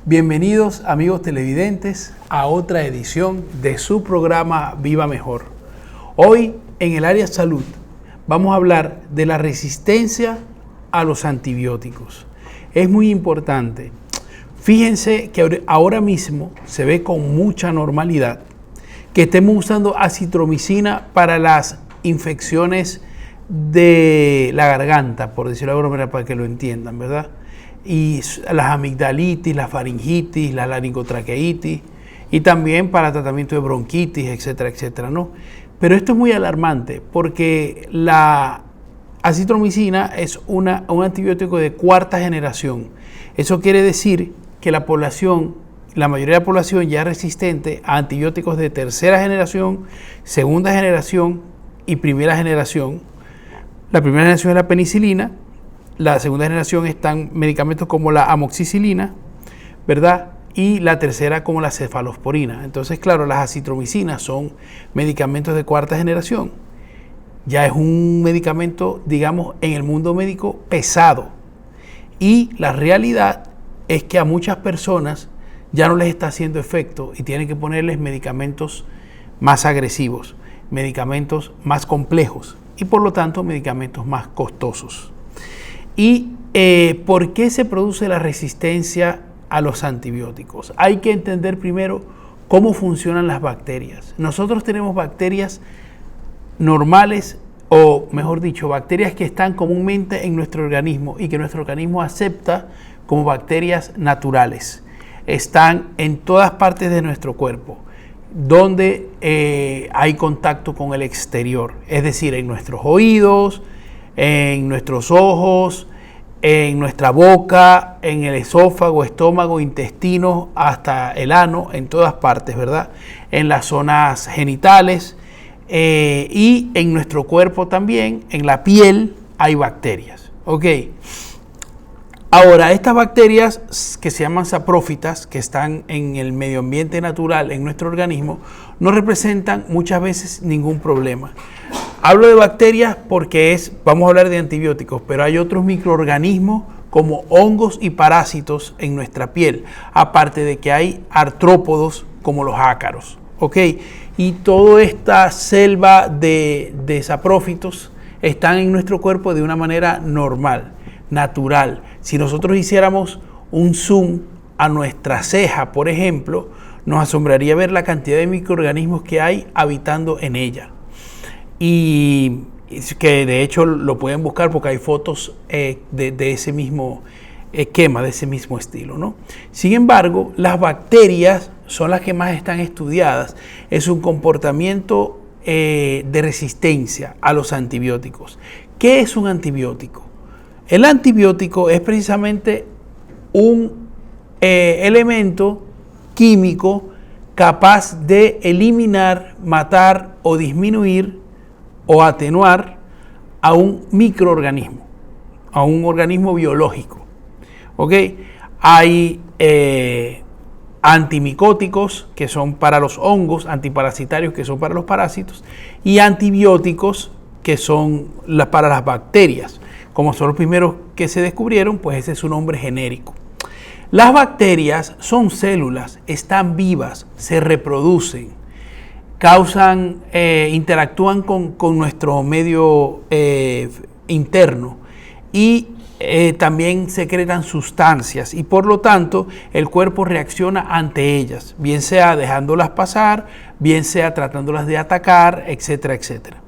Bienvenidos amigos televidentes a otra edición de su programa Viva Mejor. Hoy en el área salud vamos a hablar de la resistencia a los antibióticos. Es muy importante. Fíjense que ahora mismo se ve con mucha normalidad que estemos usando acitromicina para las infecciones de la garganta, por decirlo de alguna manera para que lo entiendan, ¿verdad? Y las amigdalitis, la faringitis, la laringotraqueitis y también para tratamiento de bronquitis, etcétera, etcétera, ¿no? Pero esto es muy alarmante porque la acitromicina es un antibiótico de cuarta generación. Eso quiere decir que la mayoría de la población ya es resistente a antibióticos de tercera generación, segunda generación y primera generación. La primera generación es la penicilina. La segunda generación están medicamentos como la amoxicilina, ¿verdad? Y la tercera como la cefalosporina. Entonces, claro, las acitromicinas son medicamentos de cuarta generación. Ya es un medicamento, digamos, en el mundo médico pesado. Y la realidad es que a muchas personas ya no les está haciendo efecto y tienen que ponerles medicamentos más agresivos, medicamentos más complejos y por lo tanto medicamentos más costosos. ¿Y por qué se produce la resistencia a los antibióticos? Hay que entender primero cómo funcionan las bacterias. Nosotros tenemos bacterias normales, o mejor dicho, bacterias que están comúnmente en nuestro organismo y que nuestro organismo acepta como bacterias naturales. Están en todas partes de nuestro cuerpo, donde hay contacto con el exterior, es decir, en nuestros oídos, en nuestros ojos, en nuestra boca, en el esófago, estómago, intestino, hasta el ano, en todas partes, ¿verdad? En las zonas genitales y en nuestro cuerpo también, en la piel, hay bacterias. ¿Ok? Ahora, estas bacterias que se llaman saprófitas, que están en el medio ambiente natural, en nuestro organismo, no representan muchas veces ningún problema. Hablo de bacterias porque vamos a hablar de antibióticos, pero hay otros microorganismos como hongos y parásitos en nuestra piel, aparte de que hay artrópodos como los ácaros, ¿ok? Y toda esta selva de saprófitos están en nuestro cuerpo de una manera normal, natural. Si nosotros hiciéramos un zoom a nuestra ceja, por ejemplo, nos asombraría ver la cantidad de microorganismos que hay habitando en ella. Y que de hecho lo pueden buscar porque hay fotos de ese mismo esquema, de ese mismo estilo, ¿no? Sin embargo, las bacterias son las que más están estudiadas. Es un comportamiento de resistencia a los antibióticos. ¿Qué es un antibiótico? El antibiótico es precisamente un elemento químico capaz de eliminar, matar o disminuir o atenuar a un microorganismo, a un organismo biológico. ¿Ok? Hay antimicóticos, que son para los hongos, antiparasitarios, que son para los parásitos, y antibióticos, que son para las bacterias. Como son los primeros que se descubrieron, pues ese es su nombre genérico. Las bacterias son células, están vivas, se reproducen, interactúan con nuestro medio interno y también secretan sustancias y por lo tanto el cuerpo reacciona ante ellas, bien sea dejándolas pasar, bien sea tratándolas de atacar, etcétera, etcétera.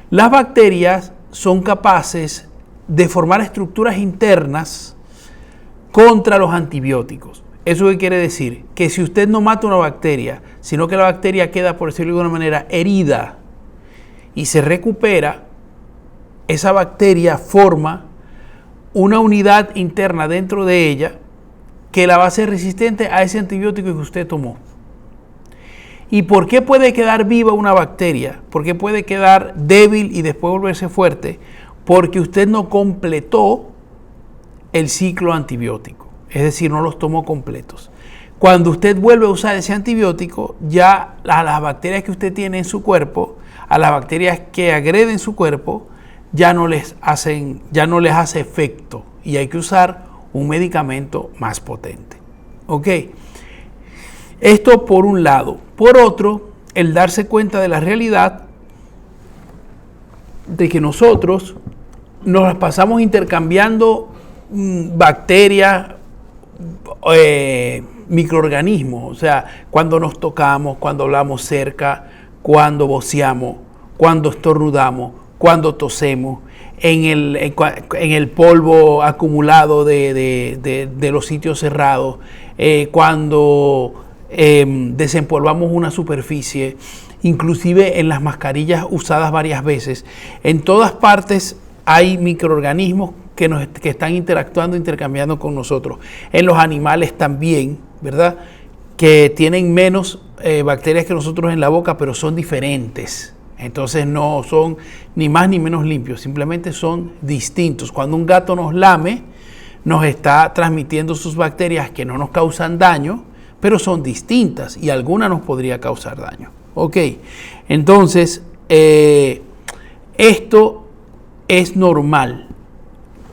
Las bacterias son capaces de formar estructuras internas contra los antibióticos. ¿Eso qué quiere decir? Que si usted no mata una bacteria, sino que la bacteria queda, por decirlo de alguna manera, herida y se recupera, esa bacteria forma una unidad interna dentro de ella que la va a hacer resistente a ese antibiótico que usted tomó. ¿Y por qué puede quedar viva una bacteria? ¿Por qué puede quedar débil y después volverse fuerte? Porque usted no completó el ciclo antibiótico, es decir, no los tomó completos. Cuando usted vuelve a usar ese antibiótico, ya a las bacterias que usted tiene en su cuerpo, a las bacterias que agreden su cuerpo, ya no les hace efecto y hay que usar un medicamento más potente. ¿Ok? Esto por un lado. Por otro, el darse cuenta de la realidad de que nosotros nos las pasamos intercambiando bacterias, microorganismos, o sea, cuando nos tocamos, cuando hablamos cerca, cuando voceamos, cuando estornudamos, cuando tosemos, en el polvo acumulado de los sitios cerrados, cuando desempolvamos una superficie, inclusive en las mascarillas usadas varias veces. En todas partes hay microorganismos que están intercambiando con nosotros. En los animales también, ¿verdad? Que tienen menos bacterias que nosotros en la boca, pero son diferentes. Entonces no son ni más ni menos limpios, simplemente son distintos. Cuando un gato nos lame, nos está transmitiendo sus bacterias que no nos causan daño, pero son distintas y alguna nos podría causar daño. Ok, entonces esto es normal.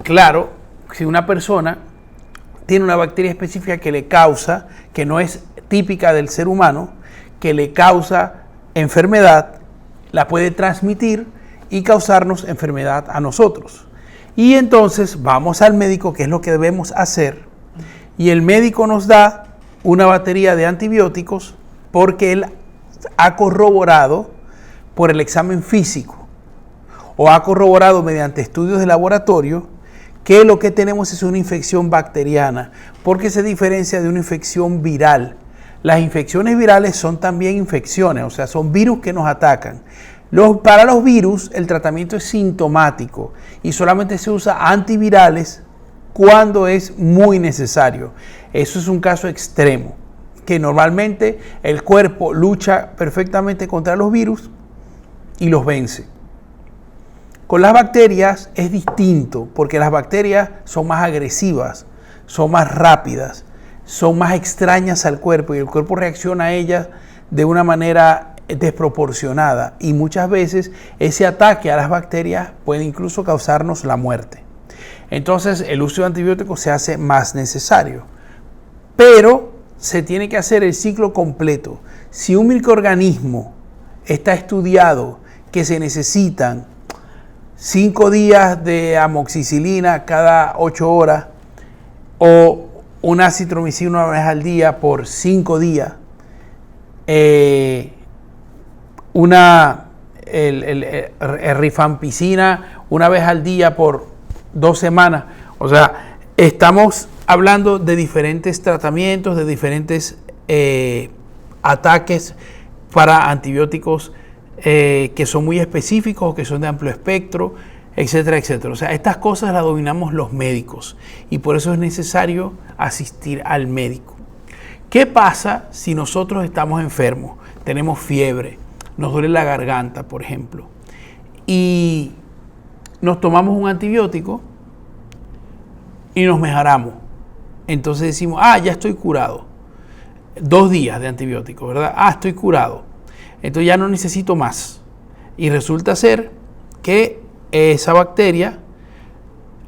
Claro, si una persona tiene una bacteria específica que le causa, que no es típica del ser humano, que le causa enfermedad, la puede transmitir y causarnos enfermedad a nosotros. Y entonces vamos al médico, que es lo que debemos hacer, y el médico nos da una batería de antibióticos porque él ha corroborado por el examen físico o ha corroborado mediante estudios de laboratorio que lo que tenemos es una infección bacteriana, porque se diferencia de una infección viral. Las infecciones virales son también infecciones, o sea, son virus que nos atacan. Para los virus el tratamiento es sintomático y solamente se usa antivirales cuando es muy necesario. Eso es un caso extremo, que normalmente el cuerpo lucha perfectamente contra los virus y los vence. Con las bacterias es distinto, porque las bacterias son más agresivas, son más rápidas, son más extrañas al cuerpo y el cuerpo reacciona a ellas de una manera desproporcionada y muchas veces ese ataque a las bacterias puede incluso causarnos la muerte. Entonces el uso de antibióticos se hace más necesario, pero se tiene que hacer el ciclo completo. Si un microorganismo está estudiado que se necesitan 5 días de amoxicilina cada 8 horas o una acitromicina una vez al día por 5 días, rifampicina una vez al día por 2 semanas. O sea, estamos hablando de diferentes tratamientos, de diferentes ataques para antibióticos que son muy específicos o que son de amplio espectro, etcétera, etcétera. O sea, estas cosas las dominamos los médicos y por eso es necesario asistir al médico. ¿Qué pasa si nosotros estamos enfermos? Tenemos fiebre, nos duele la garganta, por ejemplo, y nos tomamos un antibiótico y nos mejoramos. Entonces decimos, ya estoy curado. 2 días de antibiótico, ¿verdad? Estoy curado. Entonces ya no necesito más. Y resulta ser que esa bacteria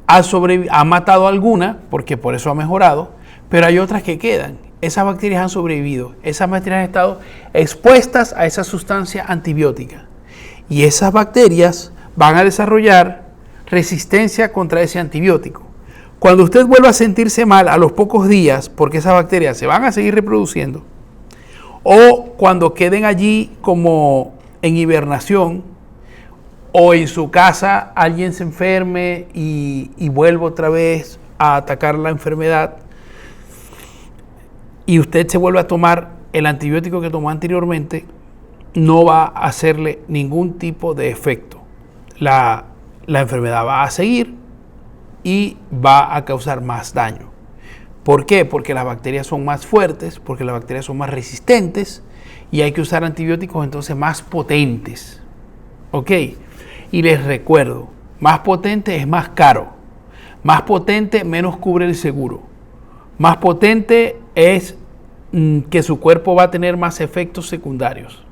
ha matado alguna, porque por eso ha mejorado, pero hay otras que quedan. Esas bacterias han sobrevivido. Esas bacterias han estado expuestas a esa sustancia antibiótica. Y esas bacterias van a desarrollar resistencia contra ese antibiótico. Cuando usted vuelva a sentirse mal a los pocos días, porque esas bacterias se van a seguir reproduciendo, o cuando queden allí como en hibernación, o en su casa alguien se enferme y vuelve otra vez a atacar la enfermedad, y usted se vuelve a tomar el antibiótico que tomó anteriormente, no va a hacerle ningún tipo de efecto. La enfermedad va a seguir y va a causar más daño. ¿Por qué? Porque las bacterias son más fuertes, porque las bacterias son más resistentes y hay que usar antibióticos entonces más potentes. ¿Ok? Y les recuerdo, más potente es más caro. Más potente, menos cubre el seguro. Más potente es que su cuerpo va a tener más efectos secundarios.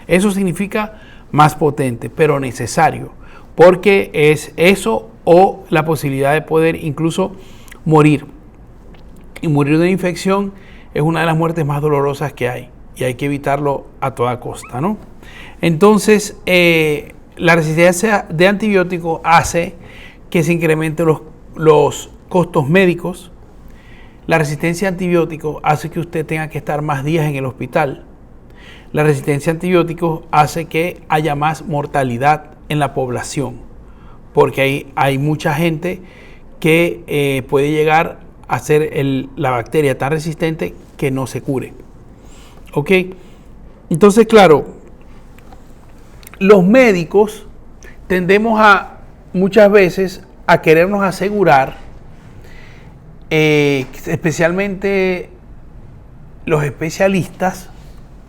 Eso significa más potente, pero necesario, porque es eso o la posibilidad de poder incluso morir. Y morir de una infección es una de las muertes más dolorosas que hay y hay que evitarlo a toda costa, ¿no? Entonces, la resistencia de antibióticos hace que se incrementen los costos médicos. La resistencia a antibióticos hace que usted tenga que estar más días en el hospital. La resistencia a antibióticos hace que haya más mortalidad en la población, porque hay mucha gente que puede llegar a ser la bacteria tan resistente que no se cure. ¿Ok? Entonces, claro, los médicos tendemos muchas veces a querernos asegurar, especialmente los especialistas,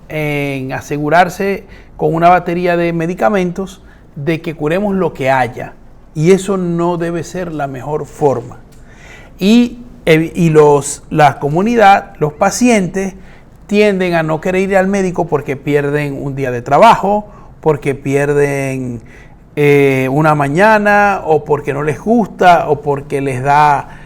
en asegurarse con una batería de medicamentos de que curemos lo que haya. Y eso no debe ser la mejor forma. Y la comunidad, los pacientes, tienden a no querer ir al médico porque pierden un día de trabajo, porque pierden una mañana, o porque no les gusta, o porque les da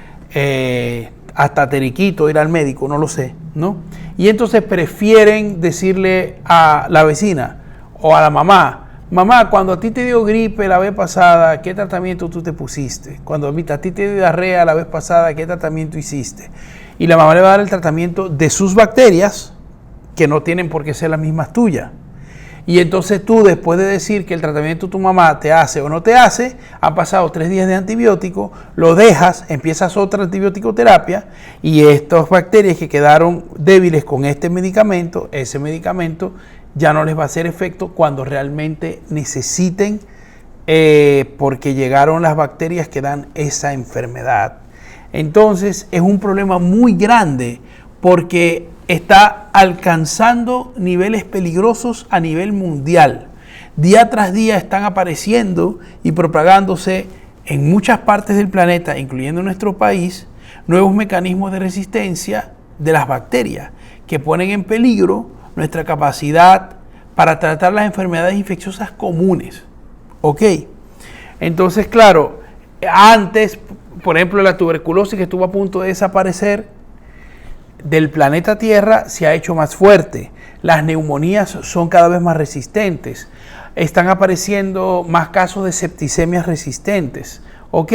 hasta teriquito ir al médico, no lo sé, ¿no? Y entonces prefieren decirle a la vecina o a la mamá: mamá, cuando a ti te dio gripe la vez pasada, ¿qué tratamiento tú te pusiste? Cuando a ti te dio diarrea la vez pasada, ¿qué tratamiento hiciste? Y la mamá le va a dar el tratamiento de sus bacterias, que no tienen por qué ser las mismas tuyas. Y entonces tú, después de decir que el tratamiento tu mamá te hace o no te hace, han pasado 3 días de antibiótico, lo dejas, empiezas otra antibiótico-terapia, y estas bacterias que quedaron débiles con ese medicamento ya no les va a hacer efecto cuando realmente necesiten, porque llegaron las bacterias que dan esa enfermedad. Entonces es un problema muy grande porque está alcanzando niveles peligrosos a nivel mundial. Día tras día están apareciendo y propagándose en muchas partes del planeta, incluyendo nuestro país, nuevos mecanismos de resistencia de las bacterias que ponen en peligro nuestra capacidad para tratar las enfermedades infecciosas comunes. ¿Ok? Entonces, claro, antes, por ejemplo, la tuberculosis, que estuvo a punto de desaparecer del planeta Tierra, se ha hecho más fuerte. Las neumonías son cada vez más resistentes. Están apareciendo más casos de septicemias resistentes. ¿Ok?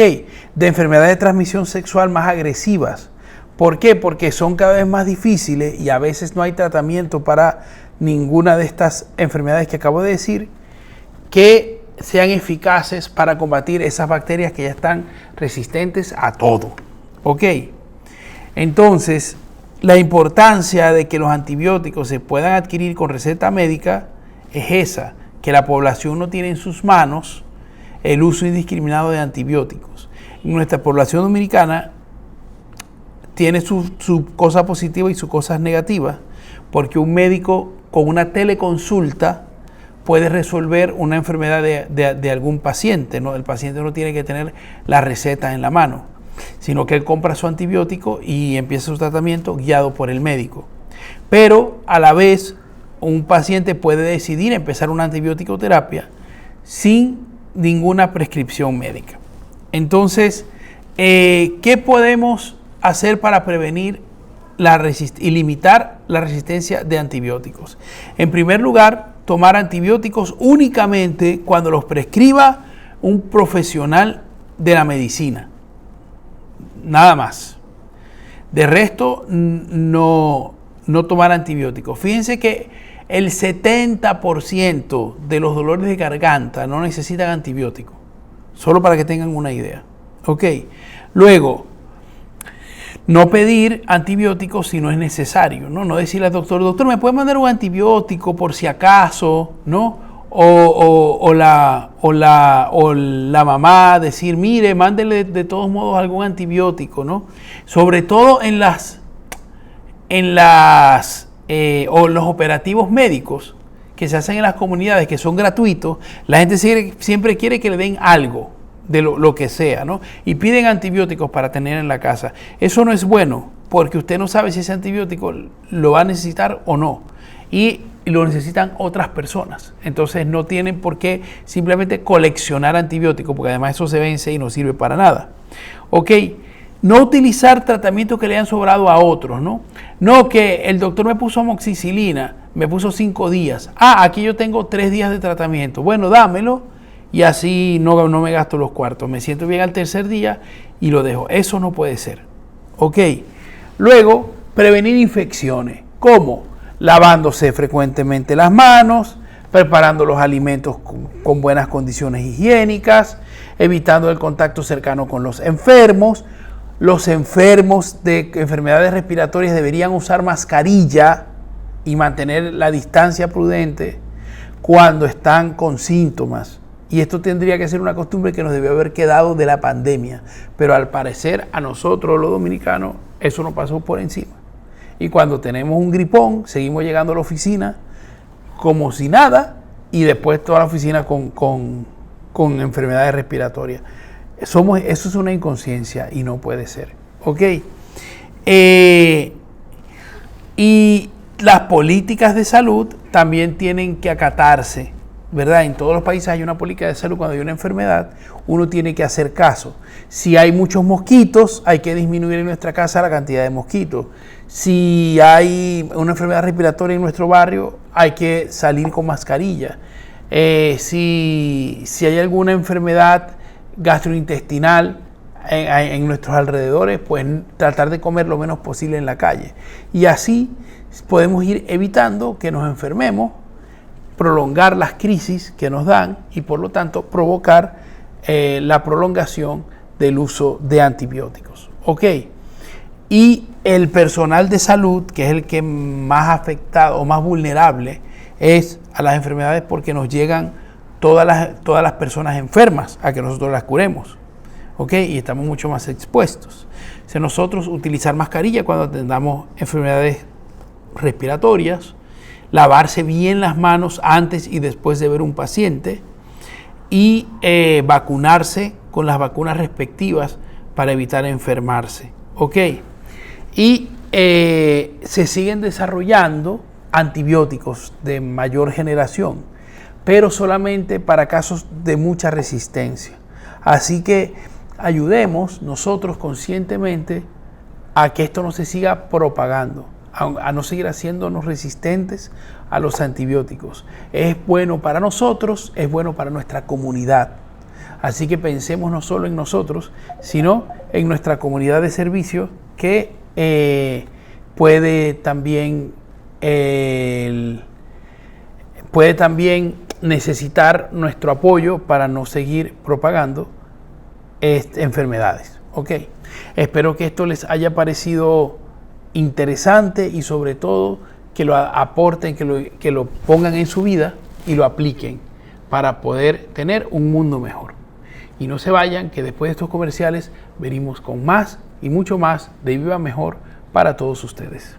De enfermedades de transmisión sexual más agresivas. ¿Por qué? Porque son cada vez más difíciles y a veces no hay tratamiento para ninguna de estas enfermedades que acabo de decir que sean eficaces para combatir esas bacterias que ya están resistentes a todo. ¿Ok? Entonces, la importancia de que los antibióticos se puedan adquirir con receta médica es esa, que la población no tiene en sus manos el uso indiscriminado de antibióticos. Nuestra población dominicana tiene su cosa positiva y sus cosas negativas, porque un médico con una teleconsulta puede resolver una enfermedad de algún paciente, ¿no? El paciente no tiene que tener la receta en la mano, sino que él compra su antibiótico y empieza su tratamiento guiado por el médico. Pero a la vez, un paciente puede decidir empezar una antibiótico-terapia sin ninguna prescripción médica. Entonces, ¿qué podemos hacer para prevenir y limitar la resistencia de antibióticos? En primer lugar, tomar antibióticos únicamente cuando los prescriba un profesional de la medicina. Nada más. De resto, no tomar antibióticos. Fíjense que el 70% de los dolores de garganta no necesitan antibióticos. Solo para que tengan una idea. Ok. Luego, no pedir antibióticos si no es necesario, ¿no? No decirle al doctor: doctor, ¿me puede mandar un antibiótico por si acaso? ¿No? O la mamá decir: mire, mándele de todos modos algún antibiótico, ¿no? Sobre todo en los operativos médicos que se hacen en las comunidades, que son gratuitos, la gente siempre quiere que le den algo de lo que sea, ¿no? Y piden antibióticos para tener en la casa. Eso no es bueno, porque usted no sabe si ese antibiótico lo va a necesitar o no. Y lo necesitan otras personas. Entonces no tienen por qué simplemente coleccionar antibióticos, porque además eso se vence y no sirve para nada. Ok, No utilizar tratamientos que le han sobrado a otros, ¿no? No que el doctor me puso amoxicilina, me puso 5 días. Aquí yo tengo 3 días de tratamiento. Bueno, dámelo y así no me gasto los cuartos. Me siento bien al tercer día y lo dejo. Eso no puede ser. Ok. Luego, prevenir infecciones. ¿Cómo? Lavándose frecuentemente las manos, preparando los alimentos con buenas condiciones higiénicas, evitando el contacto cercano con los enfermos. Los enfermos de enfermedades respiratorias deberían usar mascarilla y mantener la distancia prudente cuando están con síntomas. Y esto tendría que ser una costumbre que nos debió haber quedado de la pandemia. Pero al parecer a nosotros los dominicanos eso nos pasó por encima. Y cuando tenemos un gripón, seguimos llegando a la oficina como si nada y después toda la oficina con enfermedades respiratorias. Eso es una inconsciencia y no puede ser. ¿Ok? Y las políticas de salud también tienen que acatarse, ¿verdad? En todos los países hay una política de salud. Cuando hay una enfermedad, uno tiene que hacer caso. Si hay muchos mosquitos, hay que disminuir en nuestra casa la cantidad de mosquitos. Si hay una enfermedad respiratoria en nuestro barrio, hay que salir con mascarilla. Si hay alguna enfermedad gastrointestinal en nuestros alrededores, pues tratar de comer lo menos posible en la calle. Y así podemos ir evitando que nos enfermemos, prolongar las crisis que nos dan y por lo tanto provocar la prolongación del uso de antibióticos. ¿Ok? Y el personal de salud, que es el que más afectado o más vulnerable es a las enfermedades, porque nos llegan todas las personas enfermas a que nosotros las curemos. ¿Ok? Y estamos mucho más expuestos. Si nosotros utilizar mascarilla cuando tengamos enfermedades respiratorias, lavarse bien las manos antes y después de ver un paciente y vacunarse con las vacunas respectivas para evitar enfermarse. ¿Ok? Y se siguen desarrollando antibióticos de mayor generación, pero solamente para casos de mucha resistencia. Así que ayudemos nosotros conscientemente a que esto no se siga propagando, a no seguir haciéndonos resistentes a los antibióticos. Es bueno para nosotros, es bueno para nuestra comunidad. Así que pensemos no solo en nosotros, sino en nuestra comunidad de servicio que puede también necesitar nuestro apoyo para no seguir propagando enfermedades. ¿Ok? Espero que esto les haya parecido interesante y sobre todo que lo aporten, que lo pongan en su vida y lo apliquen para poder tener un mundo mejor. Y no se vayan, que después de estos comerciales venimos con más y mucho más de Viva Mejor para todos ustedes.